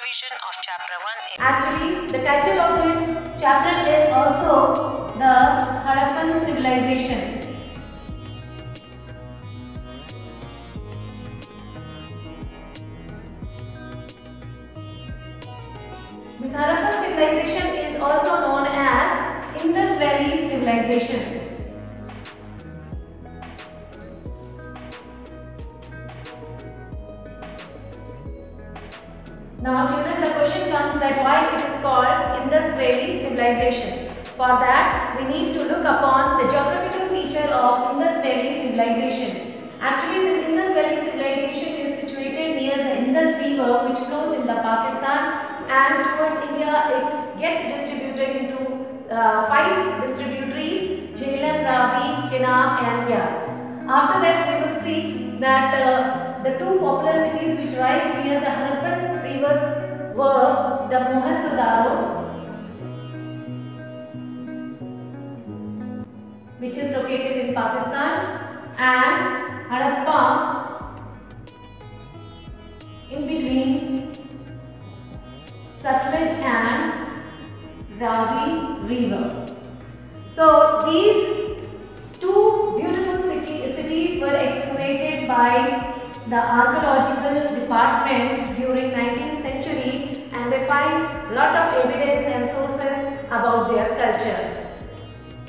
revision of chapter 1. Actually, the title of this chapter is also the Harappan civilization. This Harappan civilization is also known as Indus Valley civilization. Now children, the question comes that why it is called Indus Valley civilization. For that, we need to look upon the geographical feature of Indus Valley civilization. Actually, this Indus Valley civilization is situated near the Indus River, which flows in the Pakistan, and towards India it gets distributed into 5 distributaries: Jhelum, Ravi, Chenab and Byas. After that, we will see that the 2 popular cities which rise near the Harappan rivers were the Mohenjo-daro, which is located in Pakistan, and Harappa in between Satluj and Ravi river. So these 2 beautiful cities were excavated by the archaeological department during 19th century, and they find lot of evidence and sources about their culture.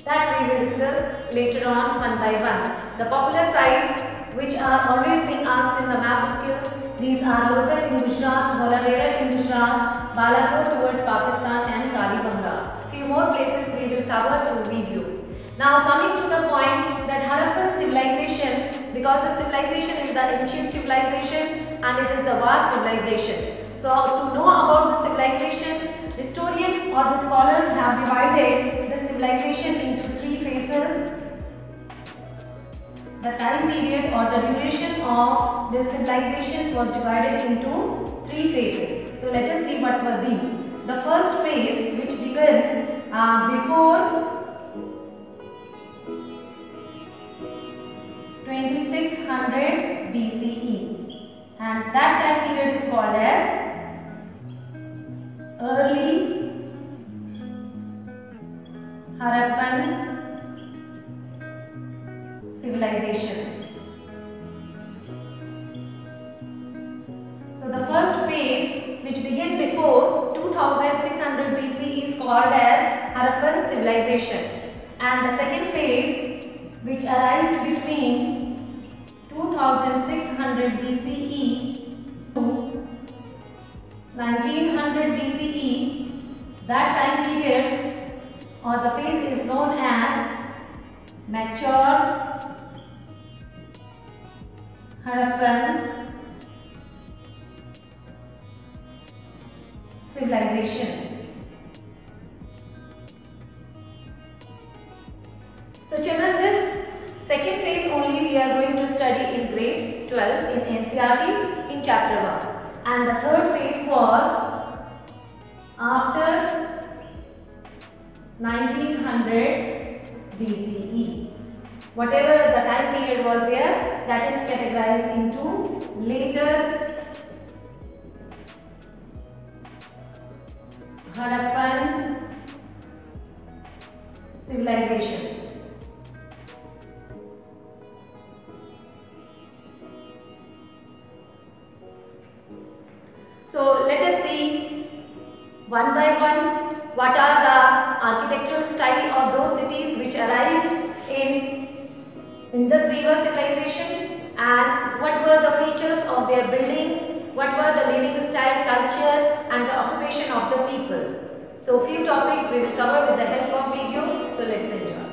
That we will discuss later on one by one. The popular sites which are always being asked in the map skills, these are Lothal in Gujarat, Dholadera in Gujarat, Balakot towards Pakistan and Kalibanga. Few more places we will cover through video. Now coming to the point that Harappan civilization, because the civilization is the ancient civilization and it is the vast civilization. So to know about the civilization, historian or the scholars have divided the civilization into 3 phases. The time period or the duration of this civilization was divided into 3 phases. So let us see what were these. The first phase, which began before 2600 BCE, and that time period is called as early Harappan civilization. So the first phase, which began before 2600 BC, is called as Harappan civilization, and the second phase, which arose between 2600 BCE to 1900 BCE, that time period or the phase is known as mature Harappan civilization. So children, this second phase only we are going to study in grade 12 in NCERT in chapter 1, and the third phase was after 1900 BCE. Whatever the time period was there, that is categorized into later Harappan civilization. So let us see one by one what are the architectural style of those cities which arise in Indus River civilization, and what were the features of their building, what were the living style, culture and the occupation of the people. So few topics we will cover with the help of video, so let's enjoy.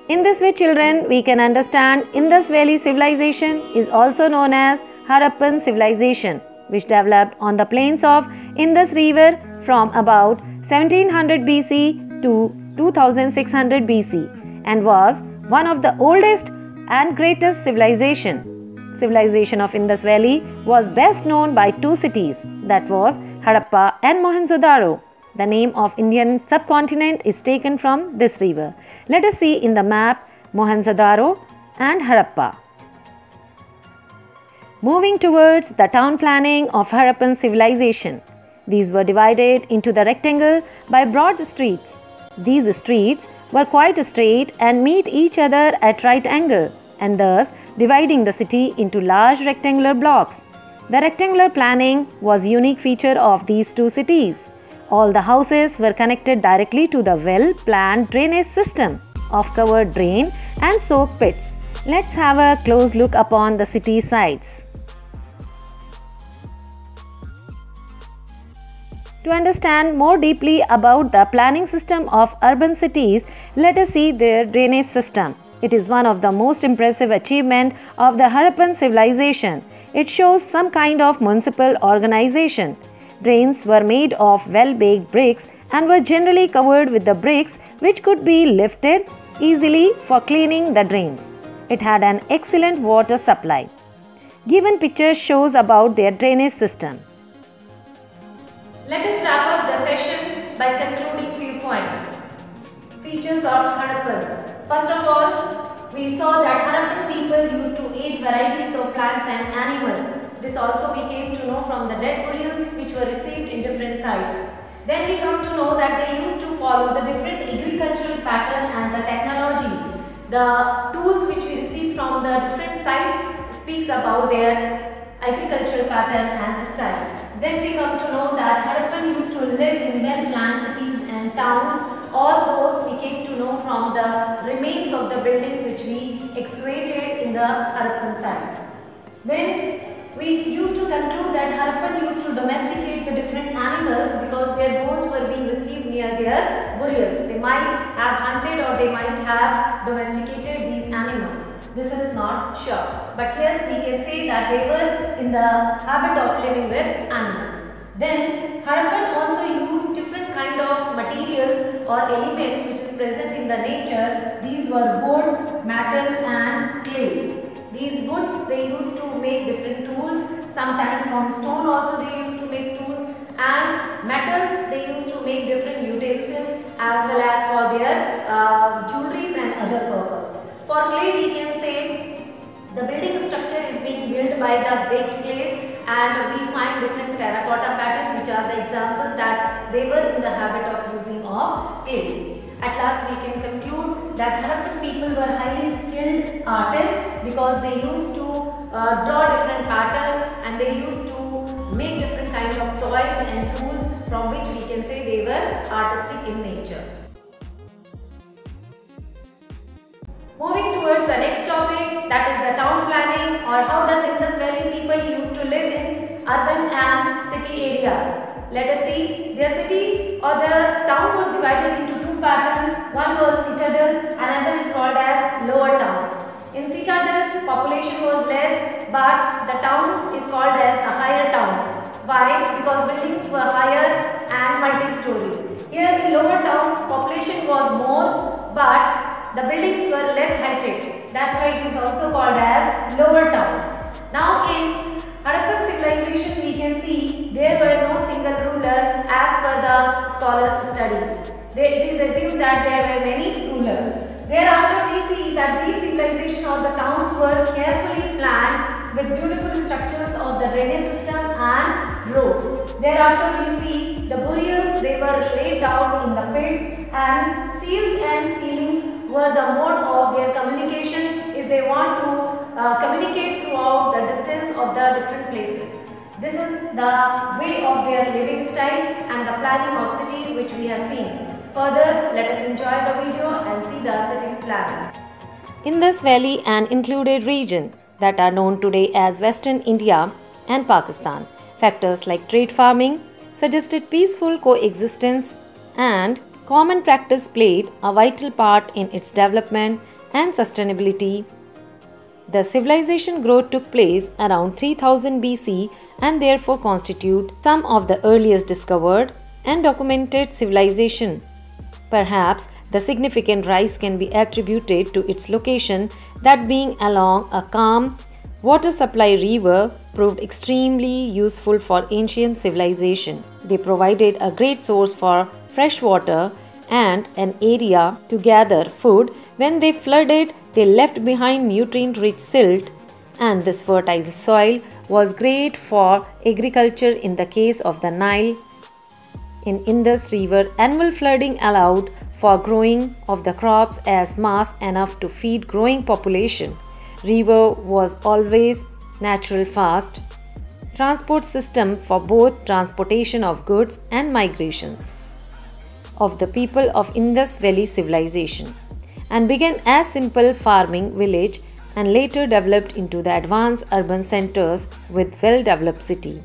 In this way children, we can understand Indus Valley civilization is also known as Harappan civilization, which developed on the plains of Indus River from about 1700 BC to 2600 BC and was one of the oldest and greatest civilization. Civilization of Indus Valley was best known by 2 cities, that was Harappa and Mohenjo-daro. The name of Indian subcontinent is taken from this river. Let us see in the map Mohenjo-daro and Harappa. Moving towards the town planning of Harappan civilization. These were divided into the rectangle by broad streets. These streets were quite straight and meet each other at right angle, and thus dividing the city into large rectangular blocks. The rectangular planning was a unique feature of these two cities. All the houses were connected directly to the well-planned drainage system of covered drain and soak pits. Let's have a close look upon the city sites. To understand more deeply about the planning system of urban cities, let us see their drainage system. It is one of the most impressive achievements of the Harappan civilization. It shows some kind of municipal organization. Drains were made of well-baked bricks and were generally covered with the bricks which could be lifted easily for cleaning the drains. It had an excellent water supply. Given picture shows about their drainage system. Let us wrap up the session by concluding few points. Features of Harappans. First of all, we saw that Harappan people used to eat varieties of plants and animals. This also we came to know from the dead burials which were received in different sites. Then we come to know that they used to follow the different agricultural pattern and the technology. The tools which we received from the different sites speaks about their agricultural pattern and style. Then we come to know that Harappan used to live in well-planned cities and towns. All those we came to know from the remains of the buildings which we excavated in the Harappan sites. Then we used to conclude that Harappan used to domesticate the different animals because their bones were being received near their burials. They might have hunted or they might have domesticated these animals. This is not sure. But yes, we can say that they were in the habit of living with animals. Then Harappan also used different kind of materials or elements which is present in the nature. These were wood, metal and clays. These woods they used to make different tools. Sometimes from stone also they used to make tools, and metals they used to make different utensils as well as for their jewelries and other purpose. For clay we can say the building structure is being built by the baked clays, and we find different terracotta pattern which are the example that they were in the habit of using of clays. At last we can conclude that Harappan people were highly skilled artists because they used to draw different patterns and they used to make different kinds of toys and tools from which we can say they were artistic in nature. Moving towards the next topic, that is the town planning, or how does Indus Valley people used to live in urban and city areas. Let us see. Their city or the town was divided into two patterns. One was citadel, another is called as lower town. In citadel, population was less, but the town is called as the higher town. Why? Because buildings were higher and multi-story. Here in lower town, population was more, but the buildings were less heighted. That's why it is also called as lower town. Now in Harappan civilization we can see there were no single ruler as per the scholars' study. It is assumed that there were many rulers. Thereafter we see that these civilization or the towns were carefully planned with beautiful structures of the drainage system and roads. Thereafter we see the burials, they were laid down in the pits, and seals and ceilings were the mode of their communication if they want to communicate throughout the distance of the different places. This is the way of their living style and the planning of city which we have seen. Further, let us enjoy the video and see the city plan. Indus Valley and included region that are known today as Western India and Pakistan. Factors like trade farming suggested peaceful coexistence, and common practice played a vital part in its development and sustainability. The civilization growth took place around 3000 BC and therefore constitute some of the earliest discovered and documented civilization. Perhaps the significant rise can be attributed to its location, that being along a calm water supply river proved extremely useful for ancient civilization. They provided a great source for fresh water and an area to gather food. When they flooded, they left behind nutrient-rich silt, and this fertile soil was great for agriculture in the case of the Nile in Indus River, annual flooding allowed for growing of the crops as mass enough to feed growing population. River was always natural fast transport system for both transportation of goods and migrations of the people of Indus Valley civilization, and began as simple farming village and later developed into the advanced urban centers with well-developed city.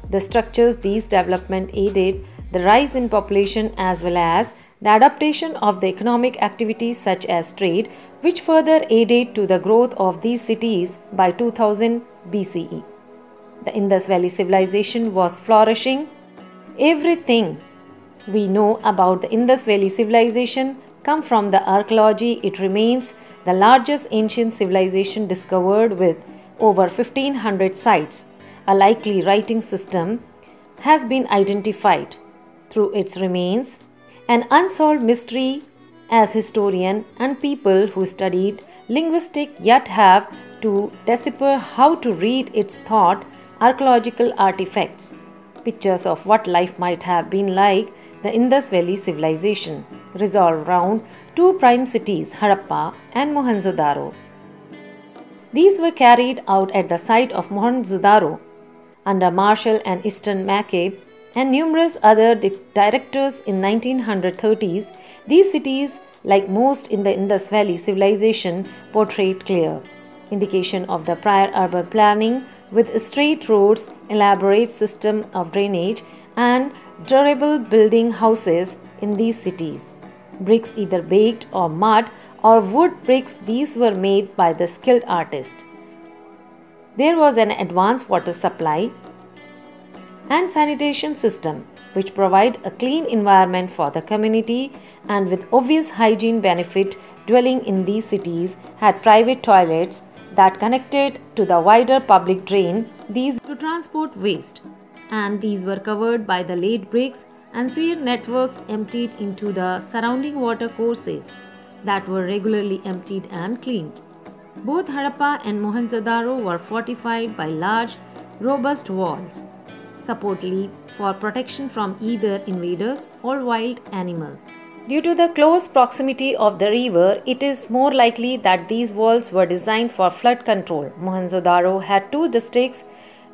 The structures these development aided the rise in population as well as the adaptation of the economic activities such as trade, which further aided to the growth of these cities by 2000 BCE. The Indus Valley civilization was flourishing. Everything we know about the Indus Valley civilization come from the archaeology. It remains the largest ancient civilization discovered with over 1500 sites. A likely writing system has been identified through its remains, an unsolved mystery as historian and people who studied linguistics yet have to decipher how to read its thought. Archaeological artifacts, pictures of what life might have been like the Indus Valley civilization, resolve around two prime cities, Harappa and Mohenjo-daro. These were carried out at the site of Mohenjo-daro under Marshall and Easton Mackay and numerous other directors in 1930s. These cities, like most in the Indus Valley civilization, portrayed clear indication of the prior urban planning with straight roads, elaborate system of drainage, and durable building houses in these cities. Bricks either baked or mud or wood bricks, these were made by the skilled artist. There was an advanced water supply and sanitation system which provide a clean environment for the community, and with obvious hygiene benefit, dwelling in these cities had private toilets that connected to the wider public drain these to transport waste, and these were covered by the laid bricks and sewer networks emptied into the surrounding water courses that were regularly emptied and cleaned. Both Harappa and Mohenjo-daro were fortified by large, robust walls, supposedly for protection from either invaders or wild animals. Due to the close proximity of the river, it is more likely that these walls were designed for flood control. Mohenjo-daro had two districts,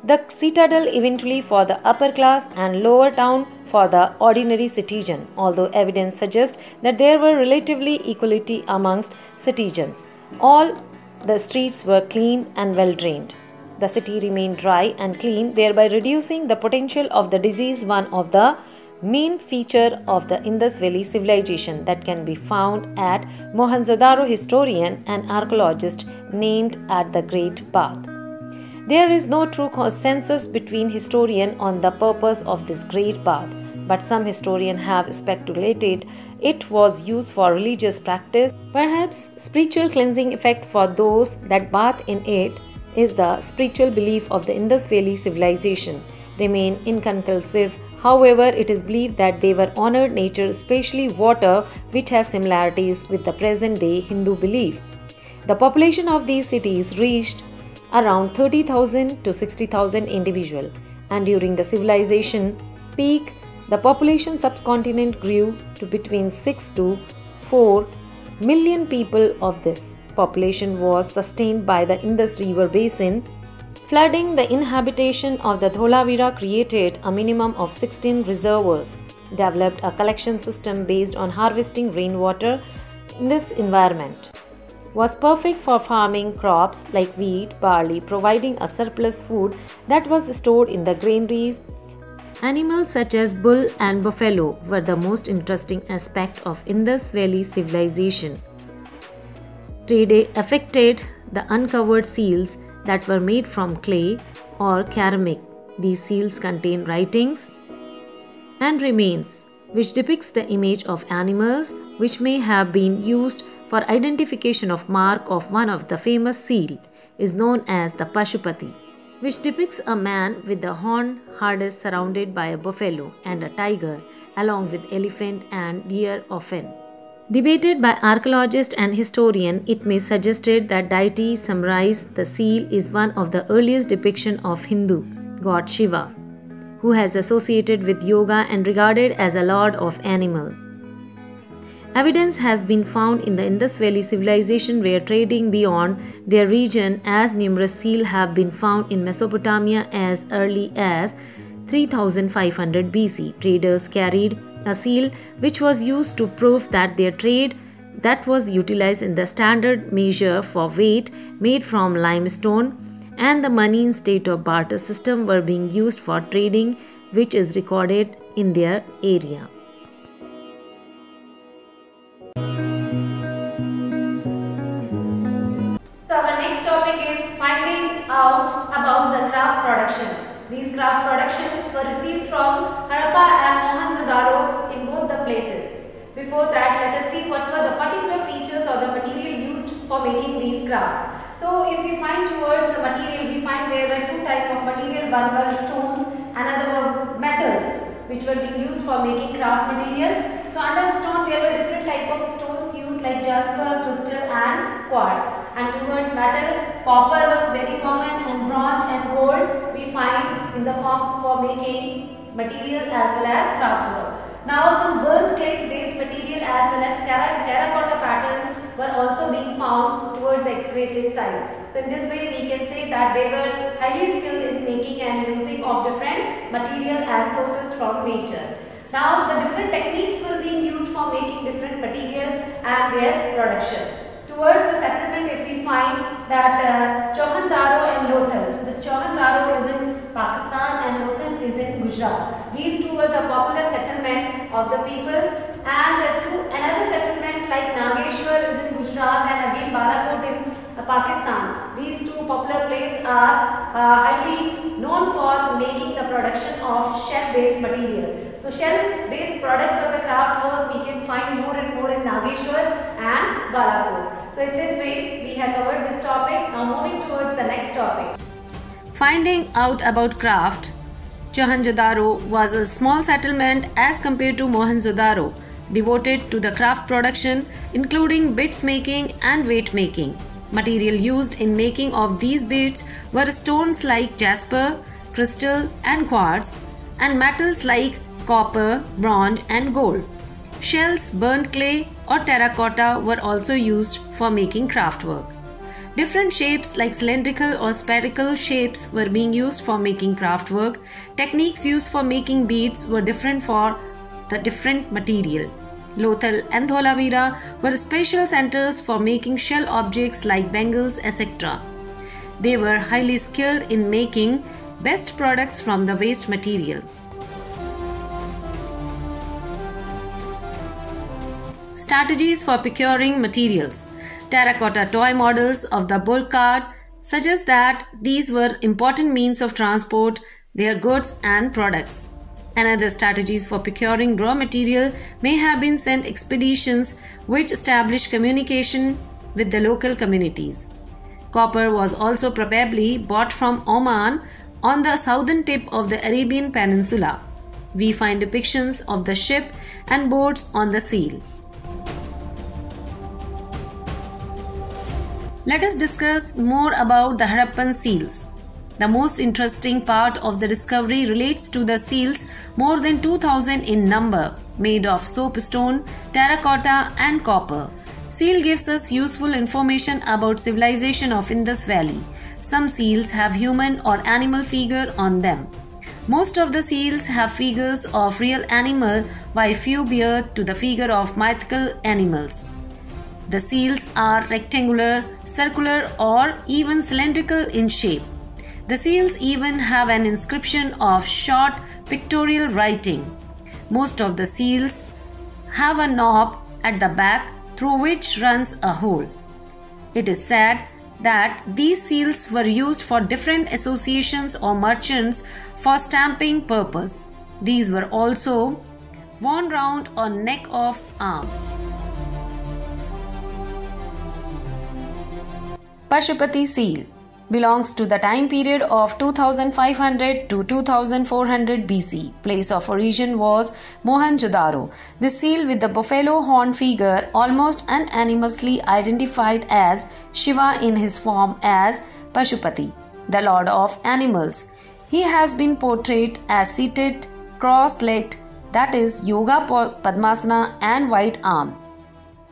the citadel eventually for the upper class and lower town for the ordinary citizen, although evidence suggests that there were relatively equality amongst citizens. All the streets were clean and well drained. The city remained dry and clean, thereby reducing the potential of the disease, one of the main feature of the Indus Valley civilization that can be found at Mohenjo-daro. Historian and archaeologist named at the Great Bath. There is no true consensus between historians on the purpose of this Great Bath, but some historians have speculated it was used for religious practice, perhaps spiritual cleansing effect for those that bath in it. Is the spiritual belief of the Indus Valley civilization remain inconclusive. However, it is believed that they were honored nature, especially water, which has similarities with the present-day Hindu belief. The population of these cities reached around 30,000 to 60,000 individuals, and during the civilization peak, the population subcontinent grew to between 6 to 4 million people. Of this population was sustained by the Indus River basin. Flooding the inhabitation of the Dholavira created a minimum of 16 reservoirs, developed a collection system based on harvesting rainwater. This environment was perfect for farming crops like wheat, barley, providing a surplus food that was stored in the granaries. Animals such as bull and buffalo were the most interesting aspect of Indus Valley civilization. Trade affected the uncovered seals that were made from clay or ceramic. These seals contain writings and remains which depicts the image of animals which may have been used for identification of mark of one of the famous seal is known as the Pashupati, which depicts a man with the horn harness surrounded by a buffalo and a tiger along with elephant and deer often. Debated by archaeologists and historians, it may suggested that deity summarized the seal is one of the earliest depiction of Hindu god Shiva. who has associated with yoga and regarded as a lord of animal. Evidence has been found in the Indus Valley civilization where trading beyond their region, as numerous seals have been found in Mesopotamia as early as 3500 BC. Traders carried a seal which was used to prove that their trade that was utilized in the standard measure for weight made from limestone, and the money instead of barter system were being used for trading, which is recorded in their area. So our next topic is finding out about the craft production. These craft productions were received from Harappa and Mohenjo-daro in both the places. Before that, let us see what were the particular features or the material used for making these craft. So if we find towards the material, we find there were two types of material. One were stones, another were metals which were being used for making craft material. So under stone there were different types of stones used like jasper, crystal and quartz. And towards metal, copper was very common, and bronze and gold we find in the form for making material as well as craft work. Now some burnt clay based material as well as terracotta patterns were also being found towards the excavated site. So in this way we can say that they were highly skilled in making and using of different material and sources from nature. Now the different techniques were being used for making different material and their production. Towards the settlement, if we find that Mohenjo-daro and Lothal, this Mohenjo-daro is in Pakistan and Lothal is in Gujarat. These two were the popular settlement of the people, and another settlement like Nageshwar is in Gujarat and again Balakot in Pakistan. These two popular places are highly known for making the production of shell-based material. So shell-based products of the craft work we can find more and more in Nageshwar and Balakot. So in this way we have covered this topic. Now moving towards the next topic. Finding out about craft. Mohenjo-daro was a small settlement as compared to Mohenjo-daro, devoted to the craft production including beads making and weight making. Material used in making of these beads were stones like jasper, crystal and quartz, and metals like copper, bronze and gold. Shells, burnt clay or terracotta were also used for making craft work. Different shapes like cylindrical or spherical shapes were being used for making craft work. Techniques used for making beads were different for the different material. Lothal and Dholavira were special centers for making shell objects like bangles, etc. They were highly skilled in making best products from the waste material. Strategies for procuring materials. Terracotta toy models of the bull cart suggest that these were important means of transport their goods and products. Another strategies for procuring raw material may have been sent expeditions which established communication with the local communities. Copper was also probably bought from Oman on the southern tip of the Arabian Peninsula. We find depictions of the ship and boats on the seal. Let us discuss more about the Harappan seals. The most interesting part of the discovery relates to the seals, more than 2000 in number, made of soapstone, terracotta and copper. Seal gives us useful information about civilization of Indus Valley. Some seals have human or animal figure on them. Most of the seals have figures of real animal, while few bear to the figure of mythical animals. The seals are rectangular, circular or even cylindrical in shape. The seals even have an inscription of short pictorial writing. Most of the seals have a knob at the back through which runs a hole. It is said that these seals were used for different associations or merchants for stamping purpose. These were also worn round on neck of arm. Pashupati seal belongs to the time period of 2500 to 2400 BC. Place of origin was Mohenjo-daro. The seal with the buffalo horn figure almost unanimously identified as Shiva in his form as Pashupati, the lord of animals. He has been portrayed as seated, cross-legged, that is Yoga Padmasana, and wide arm.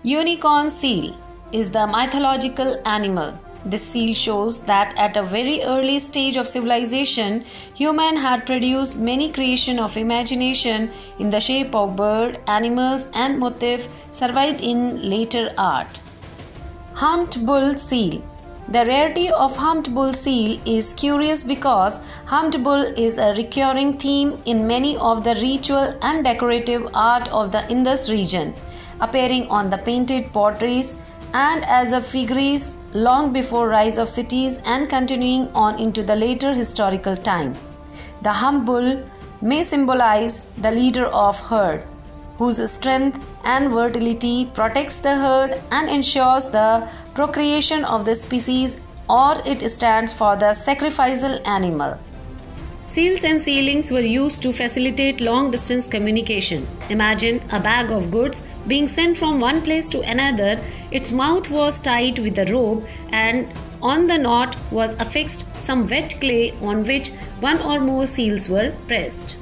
Unicorn seal is the mythological animal. This seal shows that at a very early stage of civilization, human had produced many creations of imagination in the shape of bird, animals, and motif survived in later art. Humped bull seal. The rarity of humped bull seal is curious because humped bull is a recurring theme in many of the ritual and decorative art of the Indus region, appearing on the painted potteries and as a figurine long before rise of cities and continuing on into the later historical time. The humped bull may symbolize the leader of herd, whose strength and virility protects the herd and ensures the procreation of the species, or it stands for the sacrificial animal. Seals and sealings were used to facilitate long distance communication. Imagine a bag of goods being sent from one place to another. Its mouth was tied with a rope, and on the knot was affixed some wet clay on which one or more seals were pressed.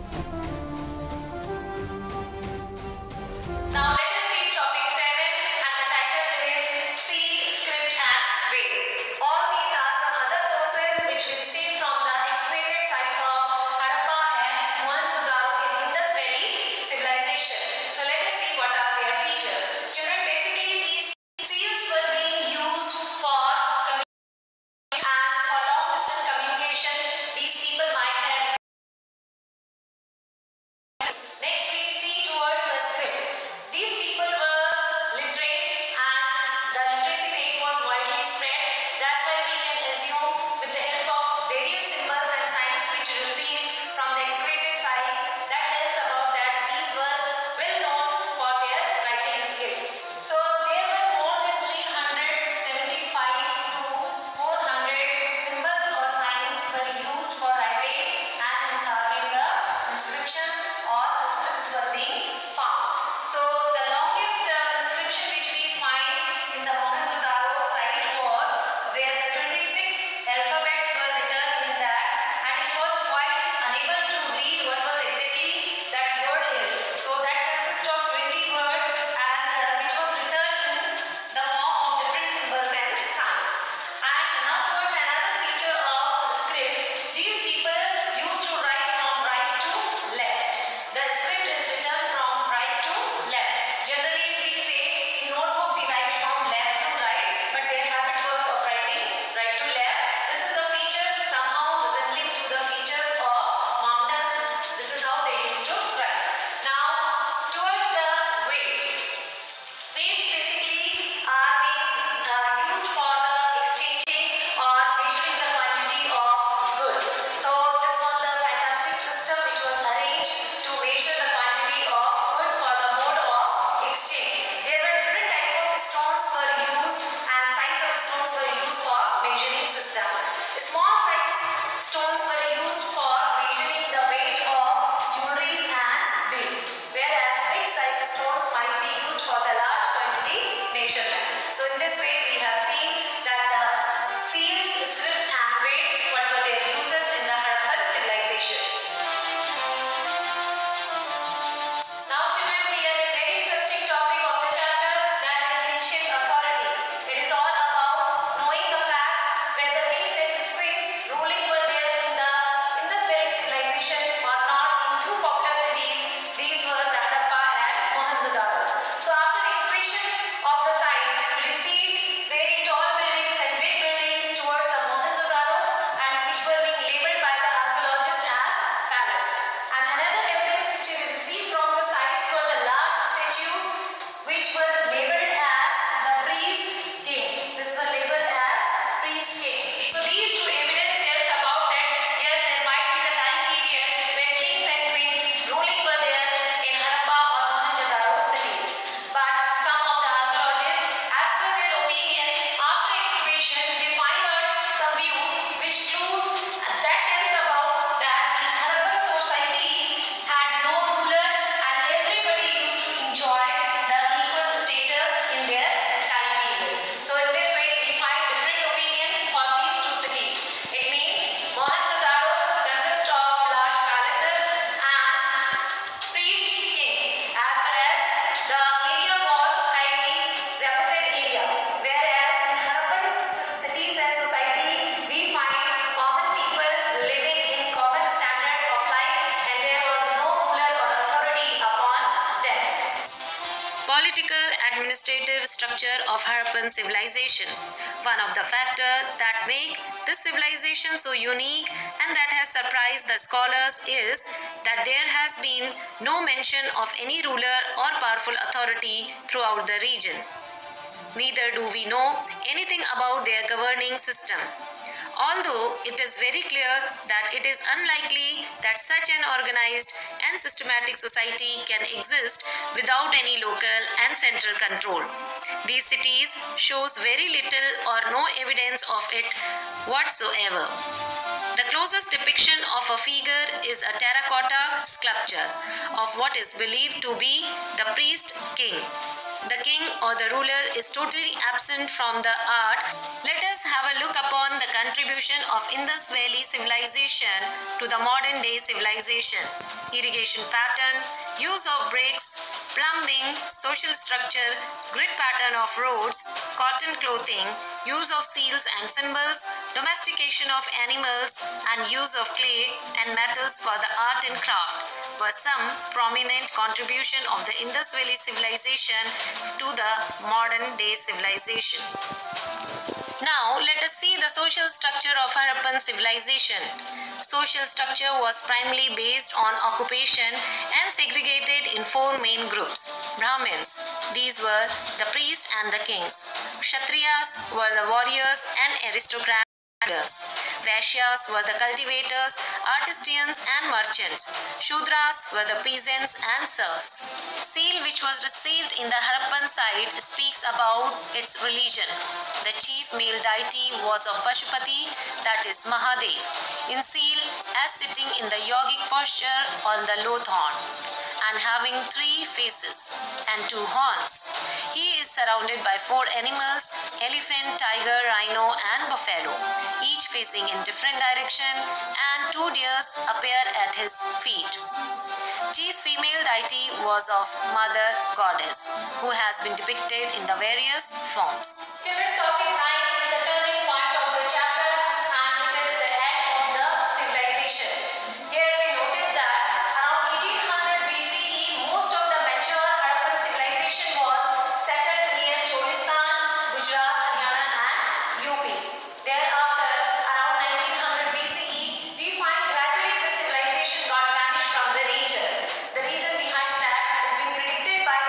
political administrative structure of Harappan civilization. One of the factors that make this civilization so unique and that has surprised the scholars is that there has been no mention of any ruler or powerful authority throughout the region. Neither do we know anything about their governing system. Although it is very clear that it is unlikely that such an organized and systematic society can exist without any local and central control. These cities shows very little or no evidence of it whatsoever. The closest depiction of a figure is a terracotta sculpture of what is believed to be the priest king. The king or the ruler is totally absent from the art. Let us have a look upon the contribution of Indus Valley civilization to the modern day civilization. Irrigation pattern, use of bricks, plumbing, social structure, grid pattern of roads, cotton clothing, use of seals and symbols, domestication of animals, and use of clay and metals for the art and craft were some prominent contribution of the Indus Valley civilization to the modern day civilization. Now let us see the social structure of Harappan civilization. Social structure was primarily based on occupation and segregated in four main groups. Brahmins, these were the priests and the kings. Kshatriyas were the warriors and aristocrats. Vaishyas were the cultivators, artisans and merchants. Shudras were the peasants and serfs. Seal which was received in the Harappan site speaks about its religion. The chief male deity was of Pashupati, that is Mahadev, in seal as sitting in the yogic posture on the low horn and having 3 faces and 2 horns. He is surrounded by 4 animals, elephant, tiger, rhino and buffalo, each facing in different direction, and 2 deers appear at his feet. Chief female deity was of Mother Goddess, who has been depicted in the various forms. Children, topic 9 is the turning point of the chapter and it is the end of the civilization. Here we notice that around 1800 BCE, most of the mature Harappan civilization was settled near Cholistan, Gujarat, Haryana and UP. Thereafter, around 1900 BCE, we find gradually the civilization got vanished from the region. The reason behind that has been predicted by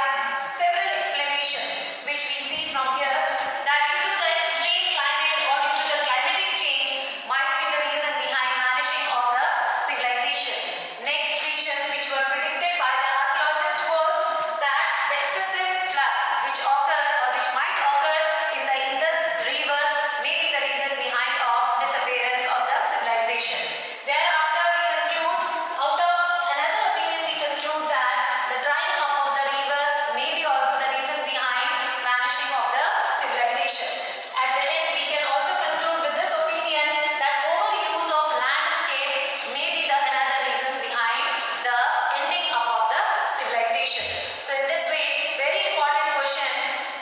several explanations, which we see from here, that due to the extreme climate or due to the climatic change might be the reason behind vanishing of the civilization. Next reason which were predicted by the archaeologists was that the excessive flood which occurred or which might occur in the Indus river may be the reason behind of disappearance of the civilization. Thereafter we conclude, out of another opinion we conclude that the drying up of the river may be also the reason behind vanishing of the civilization. At the end we can also conclude with this opinion that overuse of landscape may be the another reason behind the ending up of the civilization. So in this way, very important question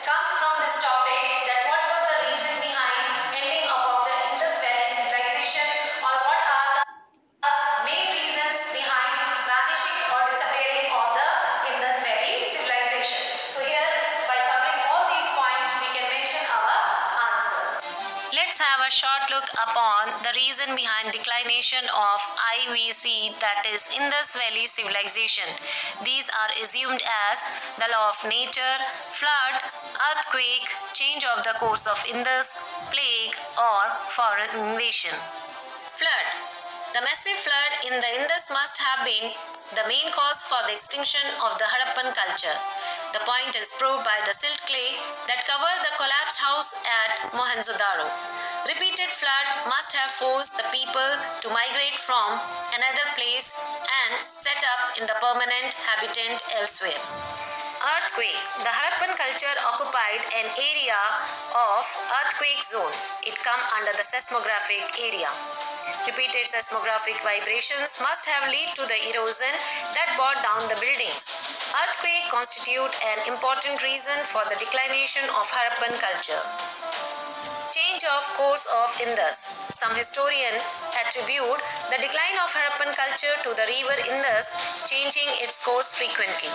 comes from this topic, that what was the reason behind ending up of the Indus Valley civilization, or what are the main reasons behind vanishing or disappearing of the Indus Valley civilization. So here, by covering all these points, we can mention our answer. Let's have a short look upon the reason behind declination of IVC, that is Indus Valley civilization. These are assumed as the law of nature, flood, earthquake, change of the course of Indus, plague or foreign invasion. Flood. The massive flood in the Indus must have been the main cause for the extinction of the Harappan culture. The point is proved by the silt clay that covered the collapsed house at Mohenjo-daro. Repeated flood must have forced the people to migrate from another place and set up in the permanent habitat elsewhere. Earthquake. The Harappan culture occupied an area of earthquake zone. It come under the seismographic area. Repeated seismographic vibrations must have led to the erosion that brought down the buildings. Earthquake constitute an important reason for the declination of Harappan culture. Change of course of Indus. Some historians attribute the decline of Harappan culture to the river Indus changing its course frequently.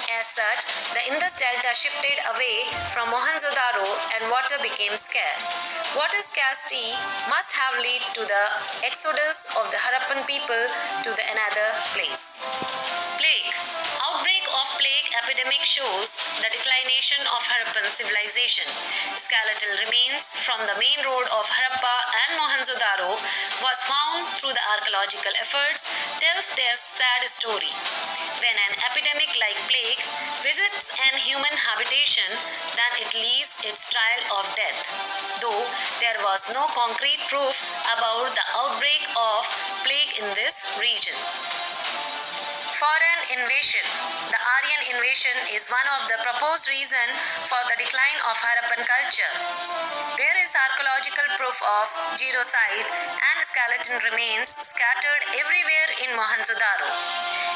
As such, the Indus Delta shifted away from Mohenjo-daro and water became scarce. Water scarcity must have led to the exodus of the Harappan people to the another place. Plague. Outbreak of plague epidemic shows the declination of Harappan civilization. Skeletal remains from the main road of Harappa and Mohenjo-daro was found through the archaeological efforts tells their sad story. When an epidemic like plague visits an human habitation, then it leaves its trail of death. Though there was no concrete proof about the outbreak of plague in this region. Foreign invasion. The Aryan invasion is one of the proposed reasons for the decline of Harappan culture. There is archaeological proof of genocide and skeleton remains scattered everywhere in Mohenjo-daro.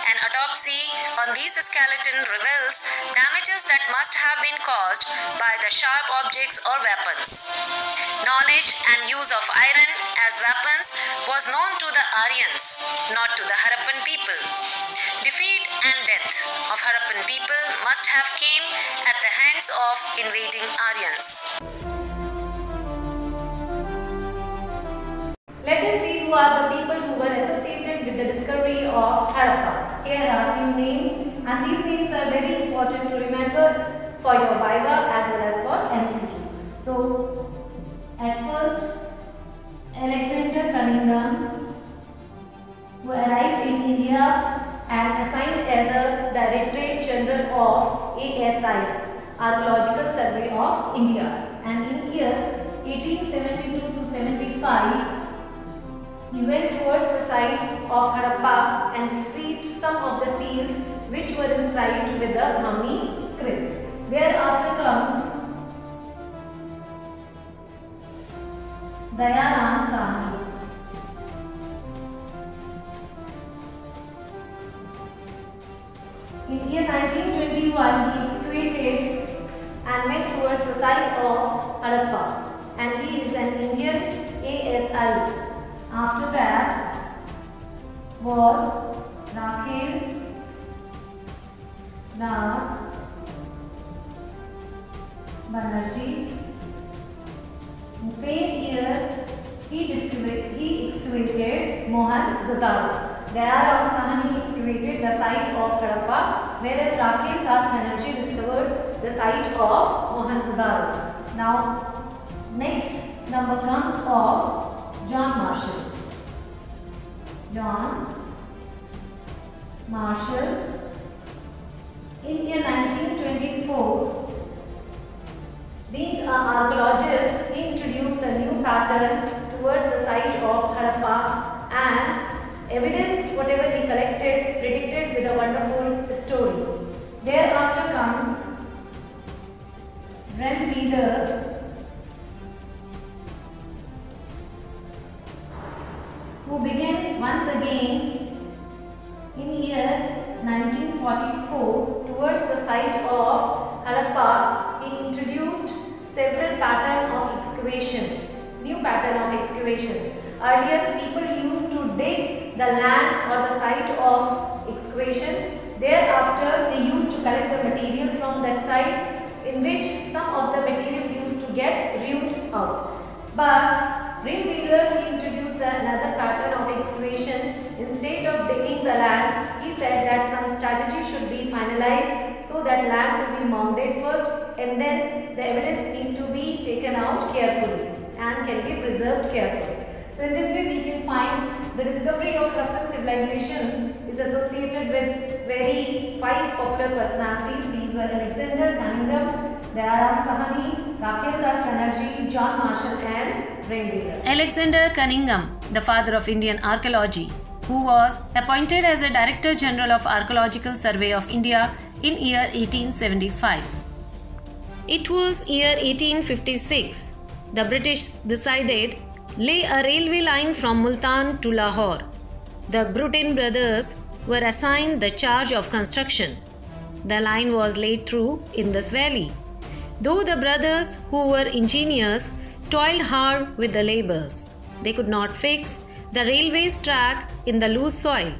An autopsy on these skeletons reveals damages that must have been caused by the sharp objects or weapons. Knowledge and use of iron as weapons was known to the Aryans, not to the Harappan people. Defeat and death of Harappan people must have came at the hands of invading Aryans. Let us see who are the people who were associated with the discovery of Harappa. Here are a few names, and these names are very important to remember for your Viva as well as for MCQ. So, at first, Alexander Cunningham, who arrived in India and assigned as a Directorate General of ASI, Archaeological Survey of India. And in year 1872 to 75, he went towards the site of Harappa and received some of the seals which were inscribed with the Brahmi script. Thereafter comes Dayanand Sahni. In year 1921, he excavated and went towards the site of Harappa, and he is an Indian ASI. After that was Rakhel Das Banerjee. In the same year, he excavated Mohenjo-daro. Dayanand Sahni excavated the site of Harappa, whereas Rakhel Das Banerjee discovered the site of Mohenjo-daro. Now, next number comes of John Marshall. John Marshall. In year 1924, being an archaeologist, he introduced the new pattern towards the site of Harappa, and evidence, whatever he collected, predicted with a wonderful story. Thereafter comes Rem Wheeler, who began once again in year 1944 towards the site of Harappa. He introduced several patterns of excavation, new pattern of excavation. Earlier, people used to dig the land or the site of excavation. Thereafter, they used to collect the material from that site, in which some of the material used to get removed out. But Rem Wheeler introduced another pattern of excavation. Instead of digging the land, he said that some strategy should be finalized so that land to be mounded first, and then the evidence need to be taken out carefully and can be preserved carefully. So in this way we can find the discovery of Harappan civilization is associated with very 5 popular personalities. These were Alexander Cunningham, Dayanand Sahni, Rakhel Das Banerjee, John Marshall and Rem Wheeler. Alexander Cunningham, the father of Indian archaeology, who was appointed as a Director General of Archaeological Survey of India in year 1875. It was year 1856. The British decided lay a railway line from Multan to Lahore. The Bruton brothers were assigned the charge of construction. The line was laid through Indus Valley. Though the brothers, who were engineers, toiled hard with the labours, they could not fix the railway's track in the loose soil.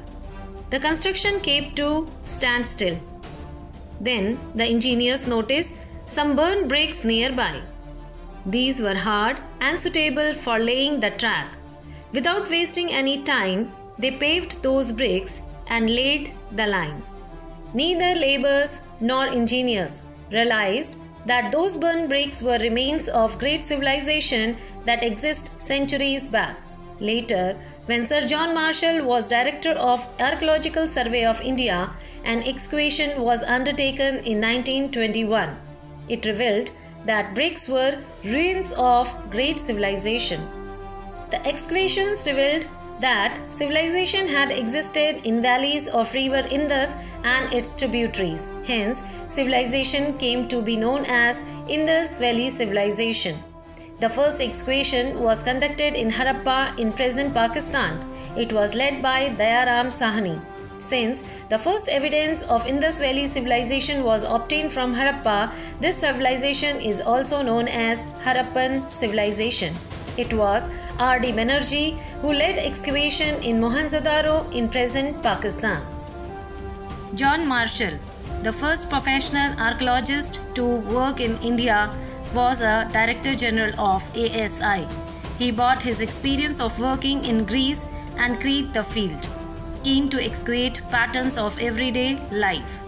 The construction came to standstill. Then the engineers noticed some burnt bricks nearby. These were hard and suitable for laying the track. Without wasting any time, they paved those bricks and laid the line. Neither laborers nor engineers realized that those burnt bricks were remains of great civilization that exists centuries back. Later, when Sir John Marshall was director of Archaeological Survey of India, an excavation was undertaken in 1921. It revealed that bricks were ruins of great civilization. The excavations revealed that civilization had existed in valleys of river Indus and its tributaries. Hence, civilization came to be known as Indus Valley Civilization. The first excavation was conducted in Harappa in present Pakistan. It was led by Dayaram Sahni. Since the first evidence of Indus Valley civilization was obtained from Harappa, this civilization is also known as Harappan civilization. It was R.D. Banerjee who led excavation in Mohenjo-daro in present Pakistan. John Marshall, the first professional archaeologist to work in India, was a Director General of ASI. He brought his experience of working in Greece and Crete the field, keen to excavate patterns of everyday life.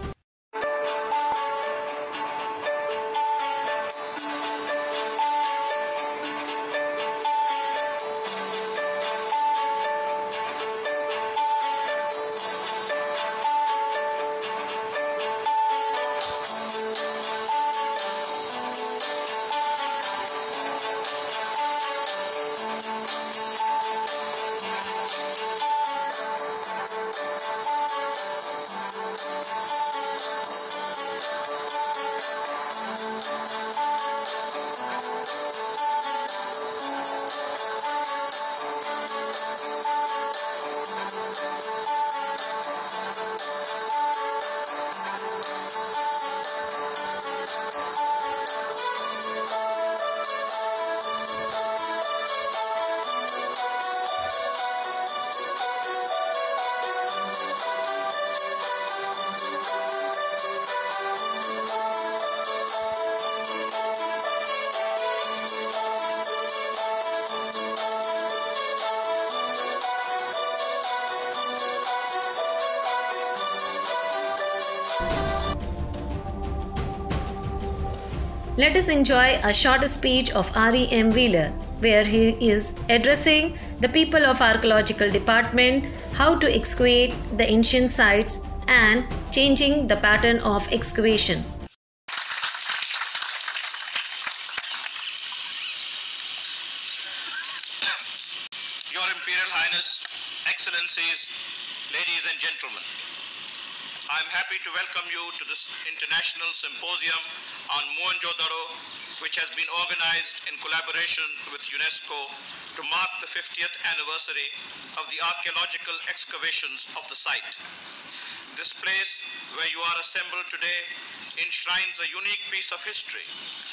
Let us enjoy a short speech of R.E.M. Wheeler, where he is addressing the people of Archaeological Department how to excavate the ancient sites and changing the pattern of excavation. Your Imperial Highness, Excellencies, ladies and gentlemen, I am happy to welcome you to this International Symposium on Mohenjo-daro, which has been organized in collaboration with UNESCO to mark the 50th anniversary of the archaeological excavations of the site. This place where you are assembled today enshrines a unique piece of history.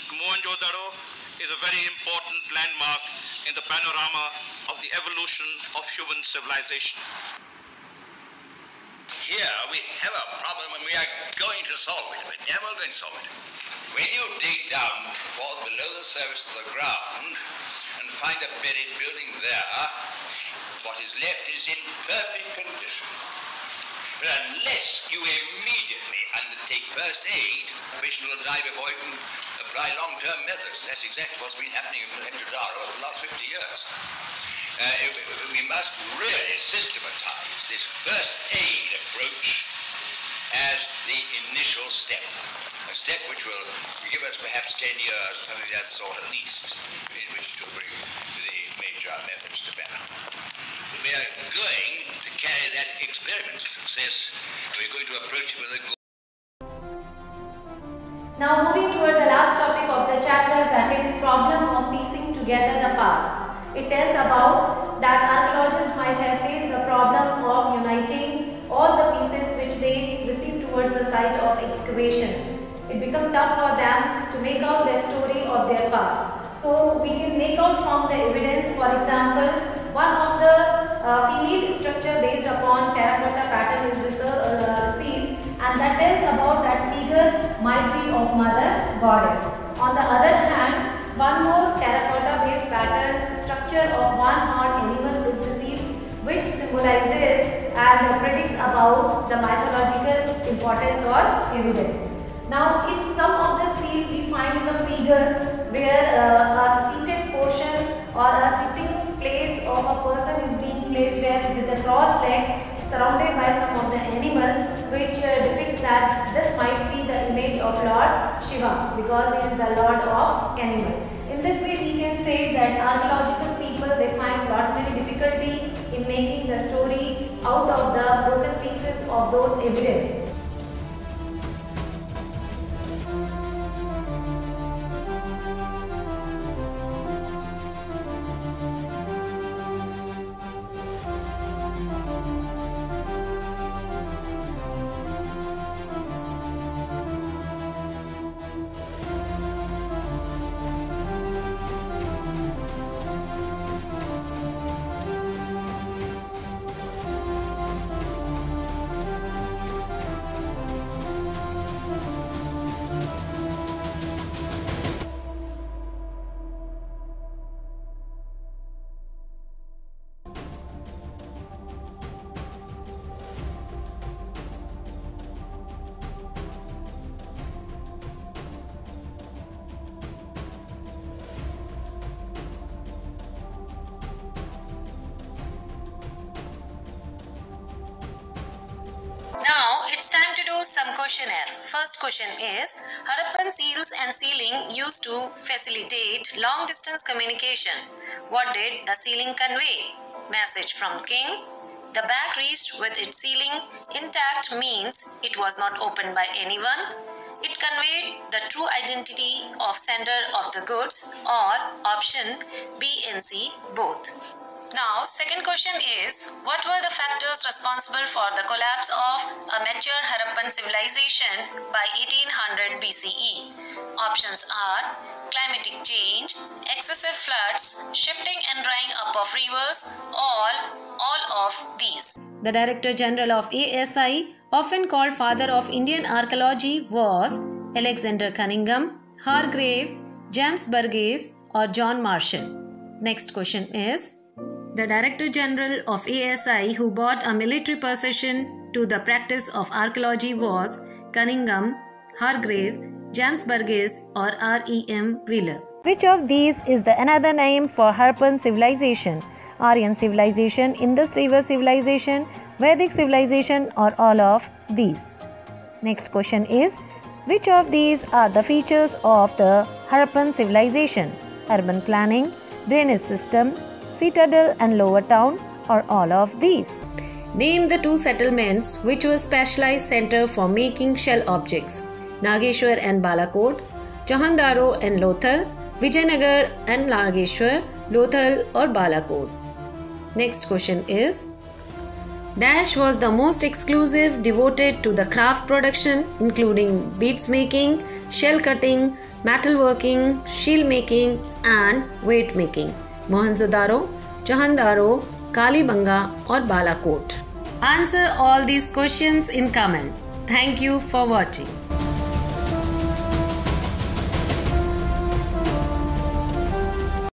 Mohenjo-daro is a very important landmark in the panorama of the evolution of human civilization. Here we have a problem and we are going to solve it. We're never going to solve it. When you dig down below the surface of the ground and find a buried building there, what is left is in perfect condition. But unless you immediately undertake first aid, the patient will die before you can apply long-term methods. That's exactly what's been happening in Mohenjo-daro over the last 50 years. We must really systematize this first aid approach as the initial step. A step which will give us perhaps 10 years, something of that sort at least, in which to bring the major methods to bear. We are going to carry that experiment to success. We're going to approach it with a goal. Now moving toward the last topic of the chapter, that is problem of piecing together the past. It tells about that archaeologists might have faced the problem of uniting all the pieces which they received towards the site of excavation. It became tough for them to make out the story of their past. So we can make out from the evidence, for example, one of the female structure based upon terracotta pattern is received, and that tells about that figure figure might be of mother goddess. On the other hand, one more terracotta based pattern structure of one horned animal is received, which symbolizes and predicts about the mythological importance or evidence. Now in some of the seal we find the figure where a seated portion or a sitting place of a person is being placed where with the cross leg surrounded by some of the animal, which depicts that this might be the image of Lord Shiva because he is the lord of animal. In this way we can say that archaeological people, they find lot many difficulty in making the story out of the broken pieces of those evidence. Now it's time to do some questionnaire. First question is, Harappan seals and sealing used to facilitate long distance communication. What did the sealing convey? Message from king. The bag reached with its sealing intact means it was not opened by anyone. It conveyed the true identity of sender of the goods, or option B and C, both. Now, second question is, what were the factors responsible for the collapse of a mature Harappan civilization by 1800 BCE? Options are climatic change, excessive floods, shifting and drying up of rivers, all of these. The Director General of ASI, often called Father of Indian Archaeology, was Alexander Cunningham, Hargrave, James Burgess, or John Marshall. Next question is, the Director General of ASI who brought a military procession to the practice of archaeology was Cunningham, Hargrave, James Burgess, or R.E.M. Wheeler. Which of these is the another name for Harappan civilization? Aryan civilization, Indus River civilization, Vedic civilization, or all of these? Next question is, which of these are the features of the Harappan civilization? Urban planning, drainage system, citadel and lower town, or all of these? Name the two settlements which were specialized center for making shell objects. Nageshwar and Balakot, Chahandaro and Lothal, Vijayanagar and Nageshwar, Lothal or Balakot. Next question is, Dash was the most exclusive devoted to the craft production including beads making, shell cutting, metalworking, shield making and weight making. Mohenjo-daro, Chahandaro, Kalibanga or Balakot. Answer all these questions in comment. Thank you for watching.